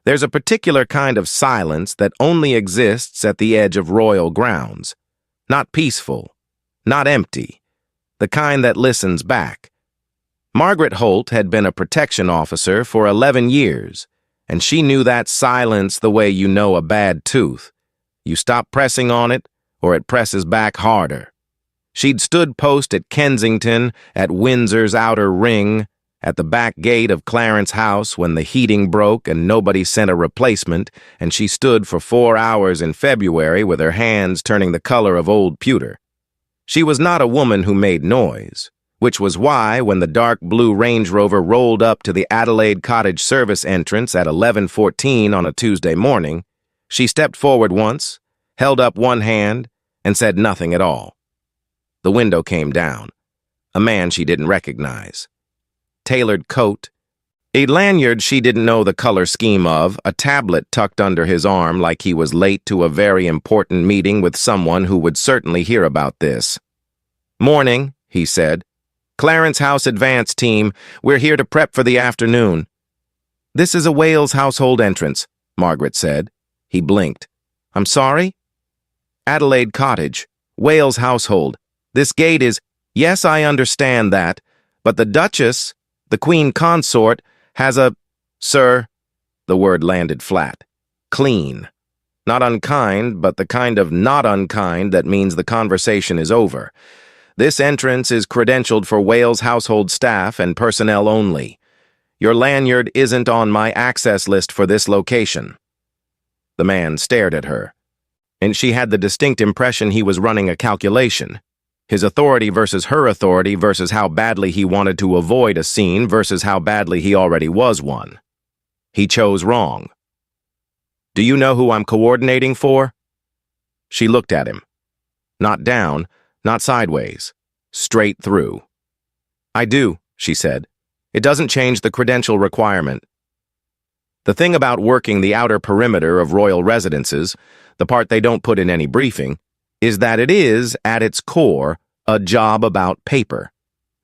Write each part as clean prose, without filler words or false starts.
There's a particular kind of silence that only exists at the edge of royal grounds. Not peaceful, not empty, the kind that listens back. Margaret Holt had been a protection officer for 11 years, and she knew that silence the way you know a bad tooth. You stop pressing on it, or it presses back harder. She'd stood post at Kensington, at Windsor's outer ring, at the back gate of Clarence House when the heating broke and nobody sent a replacement, and she stood for 4 hours in February with her hands turning the color of old pewter. She was not a woman who made noise, which was why, when the dark blue Range Rover rolled up to the Adelaide Cottage service entrance at 11:14 on a Tuesday morning, she stepped forward once, held up one hand, and said nothing at all. The window came down. A man she didn't recognize. Tailored coat, a lanyard she didn't know the color scheme of, a tablet tucked under his arm like he was late to a very important meeting with someone who would certainly hear about this. "Morning," he said. "Clarence House advance team, we're here to prep for the afternoon." "This is a Wales household entrance," Margaret said. He blinked. "I'm sorry?" "Adelaide Cottage, Wales household. This gate is—" "Yes, I understand that, but the Duchess, the Queen Consort, has a—" "Sir," the word landed flat. "Clean. Not unkind, but the kind of not unkind that means the conversation is over. This entrance is credentialed for Wales household staff and personnel only. Your lanyard isn't on my access list for this location." The man stared at her, and she had the distinct impression he was running a calculation. His authority versus her authority versus how badly he wanted to avoid a scene versus how badly he already was one. He chose wrong. "Do you know who I'm coordinating for?" She looked at him. Not down, not sideways. Straight through. "I do," she said. "It doesn't change the credential requirement." The thing about working the outer perimeter of royal residences, the part they don't put in any briefing, is that it is, at its core, a job about paper.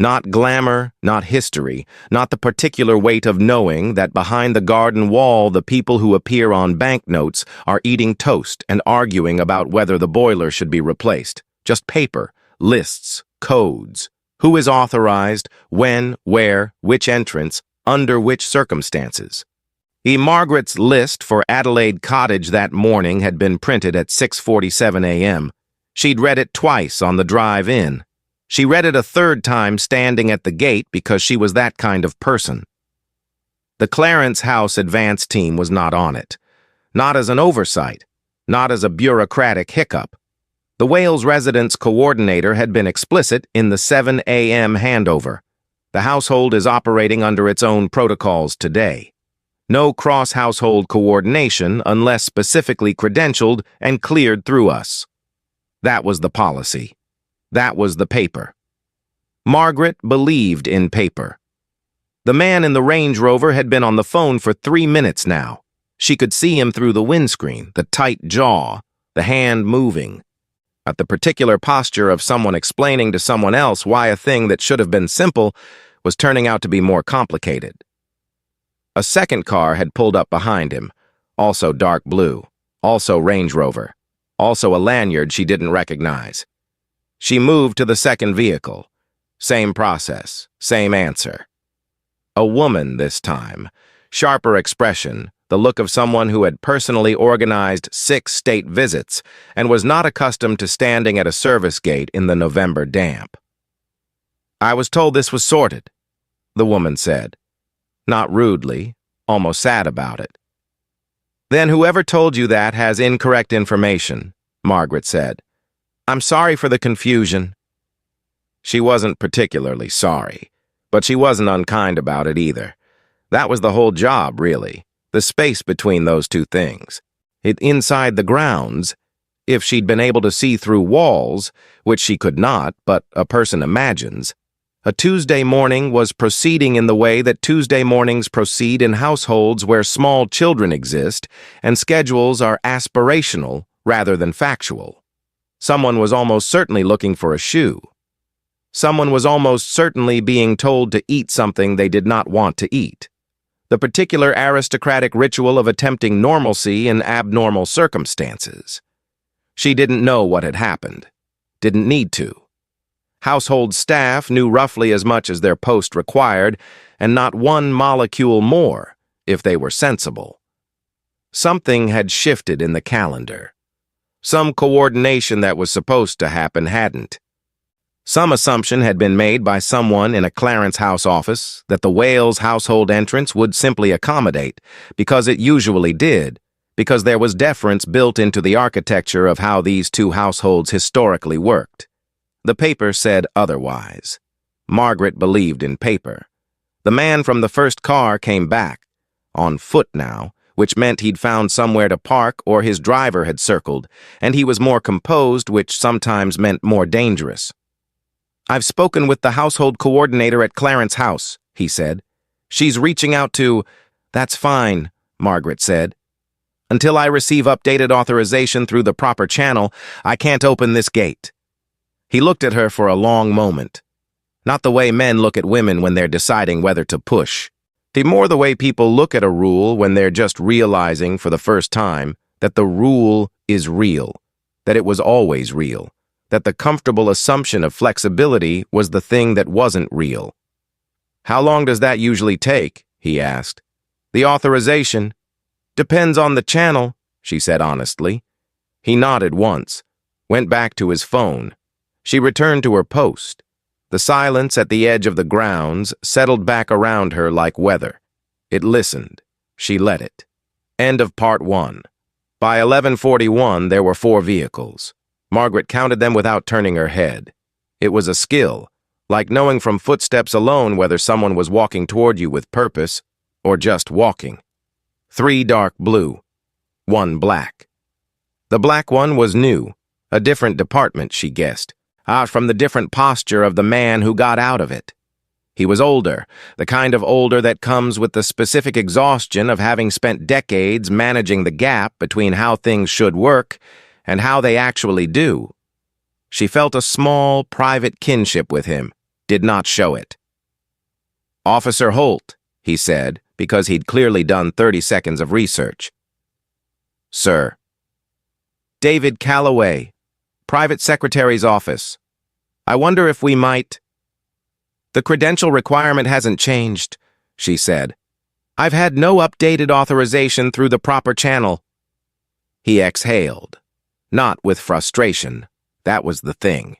Not glamour, not history, not the particular weight of knowing that behind the garden wall the people who appear on banknotes are eating toast and arguing about whether the boiler should be replaced. Just paper, lists, codes. Who is authorized, when, where, which entrance, under which circumstances. Margaret's list for Adelaide Cottage that morning had been printed at 6:47 a.m. She'd read it twice on the drive in. She read it a third time standing at the gate because she was that kind of person. The Clarence House advance team was not on it. Not as an oversight. Not as a bureaucratic hiccup. The Wales residence coordinator had been explicit in the 7 a.m. handover. The household is operating under its own protocols today. No cross-household coordination unless specifically credentialed and cleared through us. That was the policy. That was the paper. Margaret believed in paper. The man in the Range Rover had been on the phone for 3 minutes now. She could see him through the windscreen, the tight jaw, the hand moving. At the particular posture of someone explaining to someone else why a thing that should have been simple was turning out to be more complicated. A second car had pulled up behind him, also dark blue, also Range Rover, also a lanyard she didn't recognize. She moved to the second vehicle. Same process, same answer. A woman this time, sharper expression, the look of someone who had personally organized 6 state visits and was not accustomed to standing at a service gate in the November damp. "I was told this was sorted," the woman said. Not rudely, almost sad about it. "Then whoever told you that has incorrect information," Margaret said. "I'm sorry for the confusion." She wasn't particularly sorry, but she wasn't unkind about it either. That was the whole job, really, the space between those two things. Inside the grounds, if she'd been able to see through walls, which she could not, but a person imagines, a Tuesday morning was proceeding in the way that Tuesday mornings proceed in households where small children exist and schedules are aspirational rather than factual. Someone was almost certainly looking for a shoe. Someone was almost certainly being told to eat something they did not want to eat. the particular aristocratic ritual of attempting normalcy in abnormal circumstances. She didn't know what had happened. Didn't need to. Household staff knew roughly as much as their post required, and not one molecule more, if they were sensible. Something had shifted in the calendar. Some coordination that was supposed to happen hadn't. Some assumption had been made by someone in a Clarence House office that the Wales household entrance would simply accommodate, because it usually did, because there was deference built into the architecture of how these two households historically worked. The paper said otherwise. Margaret believed in paper. The man from the first car came back, on foot now, which meant he'd found somewhere to park or his driver had circled, and he was more composed, which sometimes meant more dangerous. "I've spoken with the household coordinator at Clarence House," he said. "She's reaching out to—" "That's fine," Margaret said. "Until I receive updated authorization through the proper channel, I can't open this gate." He looked at her for a long moment. Not the way men look at women when they're deciding whether to push. More the way people look at a rule when they're just realizing for the first time that the rule is real, that it was always real, that the comfortable assumption of flexibility was the thing that wasn't real. "How long does that usually take?" he asked. "The authorization?" "Depends on the channel," she said honestly. He nodded once, went back to his phone. She returned to her post. The silence at the edge of the grounds settled back around her like weather. It listened. She let it. End of part 1. By 11:41, there were 4 vehicles. Margaret counted them without turning her head. It was a skill, like knowing from footsteps alone whether someone was walking toward you with purpose or just walking. 3 dark blue, 1 black. The black one was new, a different department, she guessed. From the different posture of the man who got out of it. He was older, the kind of older that comes with the specific exhaustion of having spent decades managing the gap between how things should work and how they actually do. She felt a small, private kinship with him, did not show it. "Officer Holt," he said, because he'd clearly done 30 seconds of research. "Sir." "David Calloway, Private Secretary's office. I wonder if we might—" "The credential requirement hasn't changed," she said. "I've had no updated authorization through the proper channel." He exhaled. Not with frustration. That was the thing.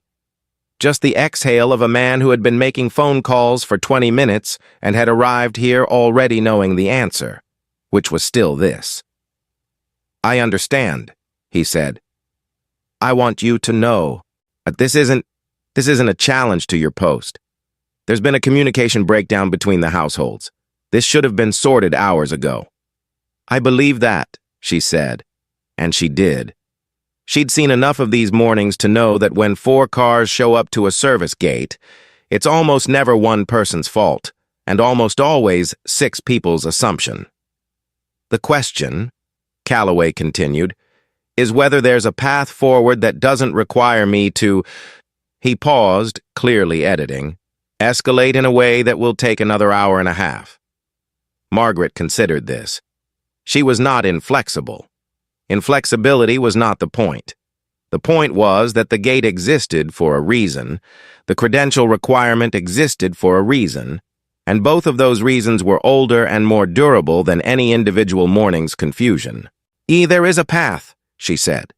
Just the exhale of a man who had been making phone calls for 20 minutes and had arrived here already knowing the answer, which was still this. "I understand," he said. "I want you to know that this isn't a challenge to your post. There's been a communication breakdown between the households. This should have been sorted hours ago." "I believe that," she said, and she did. She'd seen enough of these mornings to know that when 4 cars show up to a service gate, it's almost never one person's fault, and almost always 6 people's assumption. "The question," Calloway continued, "is whether there's a path forward that doesn't require me to—" He paused, clearly editing, "escalate in a way that will take another hour and a half." Margaret considered this. She was not inflexible. Inflexibility was not the point. The point was that the gate existed for a reason, the credential requirement existed for a reason, and both of those reasons were older and more durable than any individual morning's confusion. "There is a path," she said.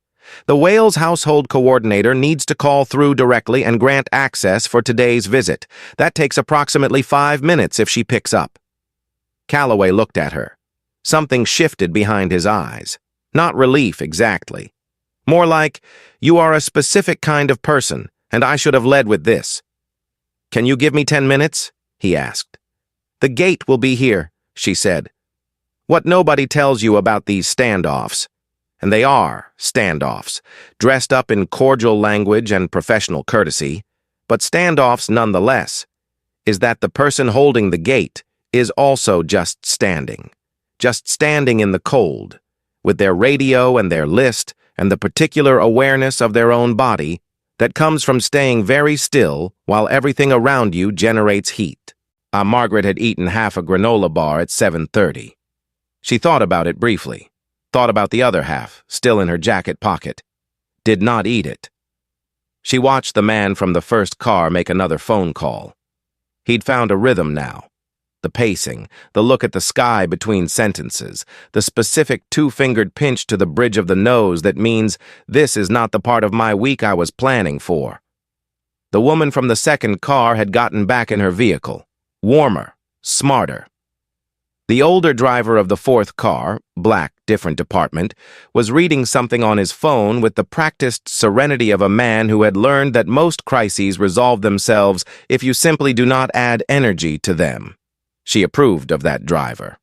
"The Wales household coordinator needs to call through directly and grant access for today's visit. That takes approximately 5 minutes if she picks up." Calloway looked at her. Something shifted behind his eyes. Not relief, exactly. More like, "You are a specific kind of person, and I should have led with this." "Can you give me 10 minutes?" he asked. "The gate will be here," she said. "What nobody tells you about these standoffs," and they are standoffs, dressed up in cordial language and professional courtesy, but standoffs nonetheless, is that the person holding the gate is also just standing in the cold, with their radio and their list and the particular awareness of their own body that comes from staying very still while everything around you generates heat. Margaret had eaten half a granola bar at 7:30. She thought about it briefly, thought about the other half, still in her jacket pocket. Did not eat it. She watched the man from the first car make another phone call. He'd found a rhythm now. The pacing, the look at the sky between sentences, the specific two-fingered pinch to the bridge of the nose that means this is not the part of my week I was planning for. The woman from the second car had gotten back in her vehicle, warmer, smarter. The older driver of the fourth car, black, different department, was reading something on his phone with the practiced serenity of a man who had learned that most crises resolve themselves if you simply do not add energy to them. She approved of that driver.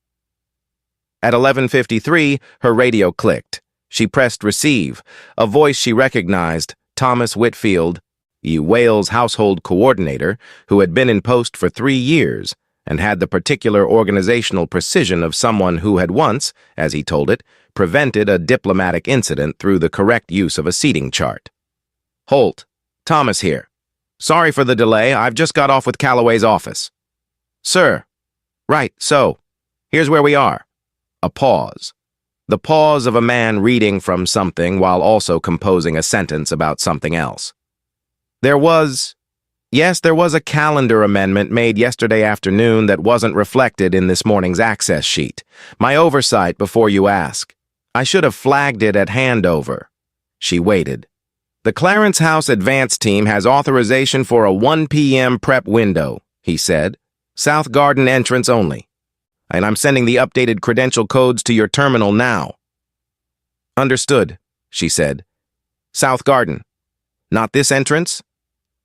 At 11:53, her radio clicked. She pressed receive. A voice she recognized, Thomas Whitfield, Wales household coordinator, who had been in post for 3 years and had the particular organizational precision of someone who had once, as he told it, prevented a diplomatic incident through the correct use of a seating chart. Holt, Thomas here. Sorry for the delay, I've just got off with Calloway's office. Sir. Right, so, here's where we are. A pause. The pause of a man reading from something while also composing a sentence about something else. There was a calendar amendment made yesterday afternoon that wasn't reflected in this morning's access sheet. My oversight before you ask. I should have flagged it at handover. She waited. The Clarence House advance team has authorization for a 1 p.m. prep window, he said. South Garden entrance only. And I'm sending the updated credential codes to your terminal now. Understood, she said. South Garden. Not this entrance?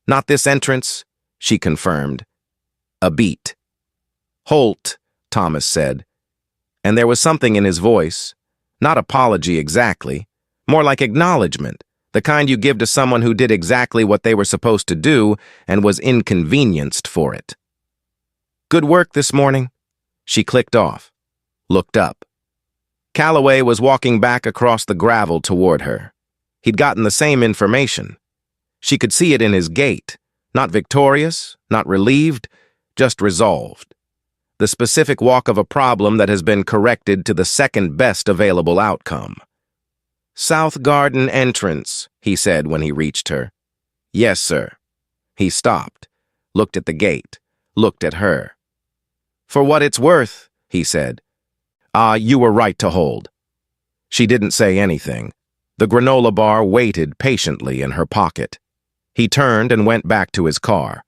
Not this entrance, she confirmed. A beat. Holt, Thomas said. And there was something in his voice, not apology exactly, more like acknowledgement, the kind you give to someone who did exactly what they were supposed to do and was inconvenienced for it. Good work this morning. She clicked off, looked up. Calloway was walking back across the gravel toward her. He'd gotten the same information. She could see it in his gait, not victorious, not relieved, just resolved. The specific walk of a problem that has been corrected to the second best available outcome. South Garden entrance, he said when he reached her. Yes, sir. He stopped, looked at the gate, looked at her. For what it's worth, he said. You were right to hold. She didn't say anything. The granola bar waited patiently in her pocket. He turned and went back to his car.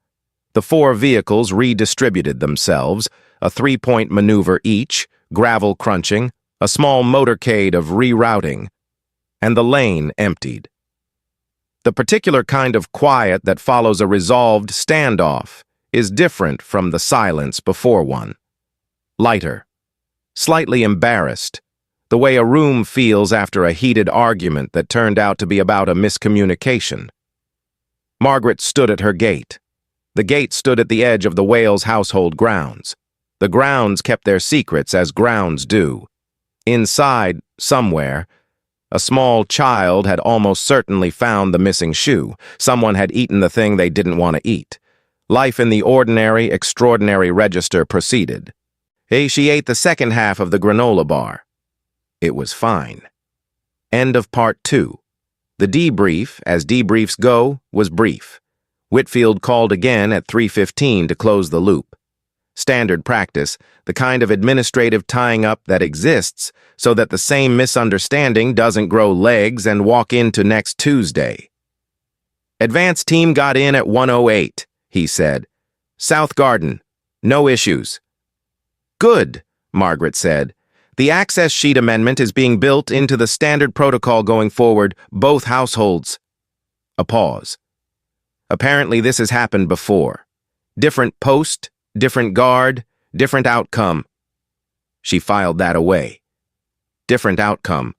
The 4 vehicles redistributed themselves, a 3-point maneuver each, gravel crunching, a small motorcade of rerouting, and the lane emptied. The particular kind of quiet that follows a resolved standoff is different from the silence before one. Lighter, slightly embarrassed, the way a room feels after a heated argument that turned out to be about a miscommunication. Margaret stood at her gate. The gate stood at the edge of the Wales household grounds. The grounds kept their secrets as grounds do. Inside, somewhere, a small child had almost certainly found the missing shoe. Someone had eaten the thing they didn't want to eat. Life in the ordinary, extraordinary register proceeded. She ate the second half of the granola bar. It was fine. End of part 2. The debrief, as debriefs go, was brief. Whitfield called again at 3:15 to close the loop. Standard practice, the kind of administrative tying up that exists so that the same misunderstanding doesn't grow legs and walk into next Tuesday. Advance team got in at 1:08. He said. South Garden. No issues. Good, Margaret said. The access sheet amendment is being built into the standard protocol going forward, both households. A pause. Apparently this has happened before. Different post, different guard, different outcome. She filed that away. Different outcome.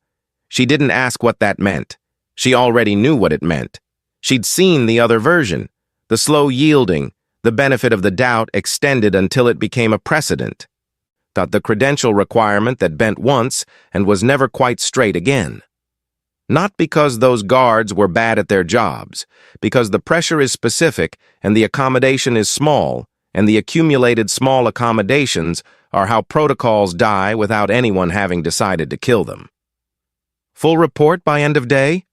She didn't ask what that meant. She already knew what it meant. She'd seen the other version. The slow yielding, the benefit of the doubt extended until it became a precedent. The credential requirement that bent once and was never quite straight again. Not because those guards were bad at their jobs, because the pressure is specific and the accommodation is small, and the accumulated small accommodations are how protocols die without anyone having decided to kill them. Full report by end of day?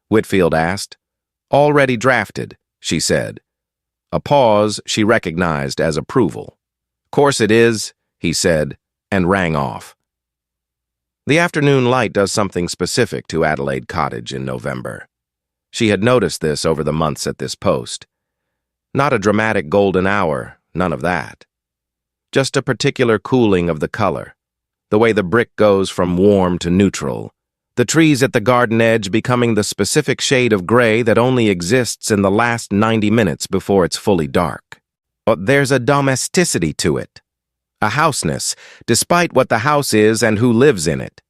Whitfield asked. Already drafted, she said. A pause she recognized as approval. Course it is, he said, and rang off. The afternoon light does something specific to Adelaide Cottage in November. She had noticed this over the months at this post. Not a dramatic golden hour, none of that. Just a particular cooling of the color, the way the brick goes from warm to neutral, the trees at the garden edge becoming the specific shade of gray that only exists in the last 90 minutes before it's fully dark. But there's a domesticity to it, a houseness, despite what the house is and who lives in it.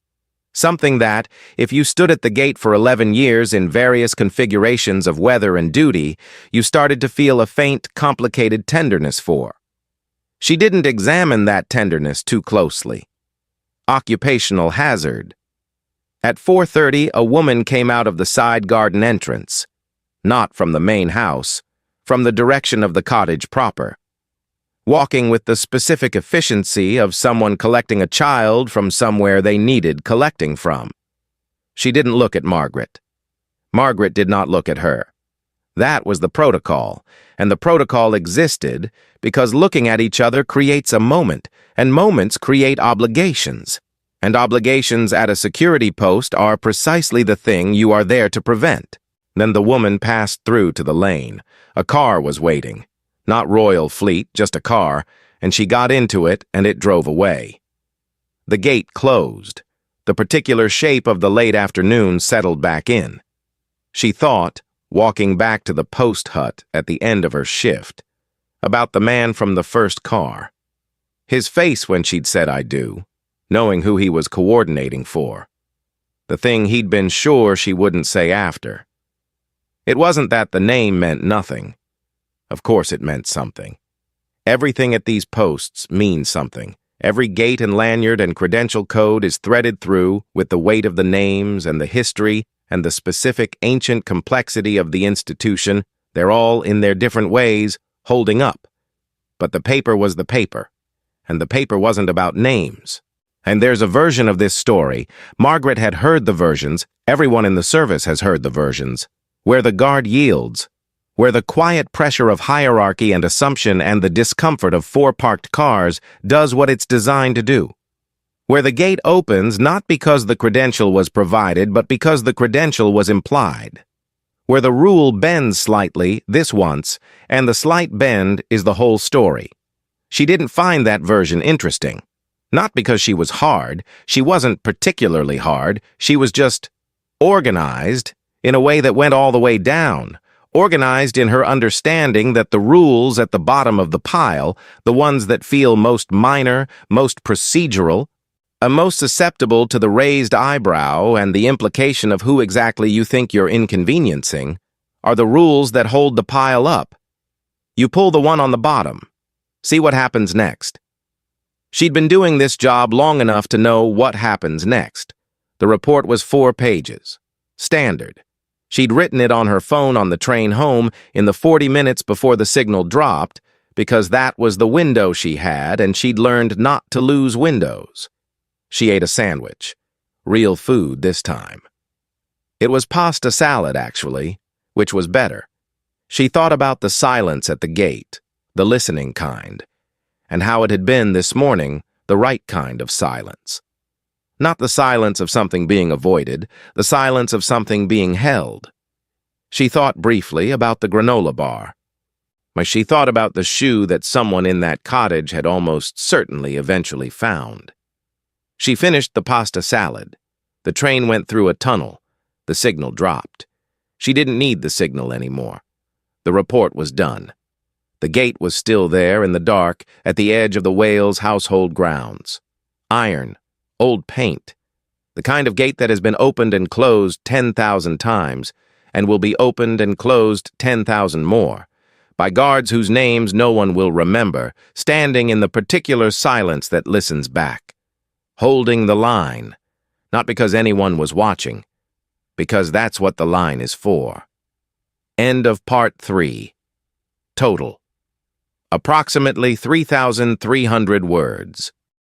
Something that, if you stood at the gate for 11 years in various configurations of weather and duty, you started to feel a faint, complicated tenderness for. She didn't examine that tenderness too closely. Occupational hazard. At 4:30, a woman came out of the side garden entrance, not from the main house, from the direction of the cottage proper, walking with the specific efficiency of someone collecting a child from somewhere they needed collecting from. She didn't look at Margaret. Margaret did not look at her. That was the protocol, and the protocol existed because looking at each other creates a moment, and moments create obligations. And obligations at a security post are precisely the thing you are there to prevent. Then the woman passed through to the lane. A car was waiting. Not Royal Fleet, just a car, and she got into it and it drove away. The gate closed. The particular shape of the late afternoon settled back in. She thought, walking back to the post hut at the end of her shift, about the man from the first car. His face when she'd said I do, knowing who he was coordinating for. The thing he'd been sure she wouldn't say after. It wasn't that the name meant nothing. Of course it meant something. Everything at these posts means something. Every gate and lanyard and credential code is threaded through with the weight of the names and the history and the specific ancient complexity of the institution. They're all, in their different ways, holding up. But the paper was the paper, and the paper wasn't about names. And there's a version of this story. Margaret had heard the versions. Everyone in the service has heard the versions. Where the guard yields, where the quiet pressure of hierarchy and assumption and the discomfort of 4 parked cars does what it's designed to do. Where the gate opens not because the credential was provided, but because the credential was implied. Where the rule bends slightly, this once, and the slight bend is the whole story. She didn't find that version interesting. Not because she was hard. She wasn't particularly hard. She was just organized in a way that went all the way down. Organized in her understanding that the rules at the bottom of the pile, the ones that feel most minor, most procedural, most susceptible to the raised eyebrow and the implication of who exactly you think you're inconveniencing, are the rules that hold the pile up. You pull the one on the bottom. See what happens next. She'd been doing this job long enough to know what happens next. The report was 4 pages. Standard. She'd written it on her phone on the train home in the 40 minutes before the signal dropped, because that was the window she had, and she'd learned not to lose windows. She ate a sandwich. Real food this time. It was pasta salad, actually, which was better. She thought about the silence at the gate, the listening kind, and how it had been this morning, the right kind of silence. Not the silence of something being avoided, the silence of something being held. She thought briefly about the granola bar. She thought about the shoe that someone in that cottage had almost certainly eventually found. She finished the pasta salad. The train went through a tunnel. The signal dropped. She didn't need the signal anymore. The report was done. The gate was still there in the dark at the edge of the Wales household grounds. Iron. Old paint. The kind of gate that has been opened and closed 10,000 times, and will be opened and closed 10,000 more, by guards whose names no one will remember, standing in the particular silence that listens back. Holding the line, not because anyone was watching, because that's what the line is for. End of part 3. Total. approximately 3,300 words.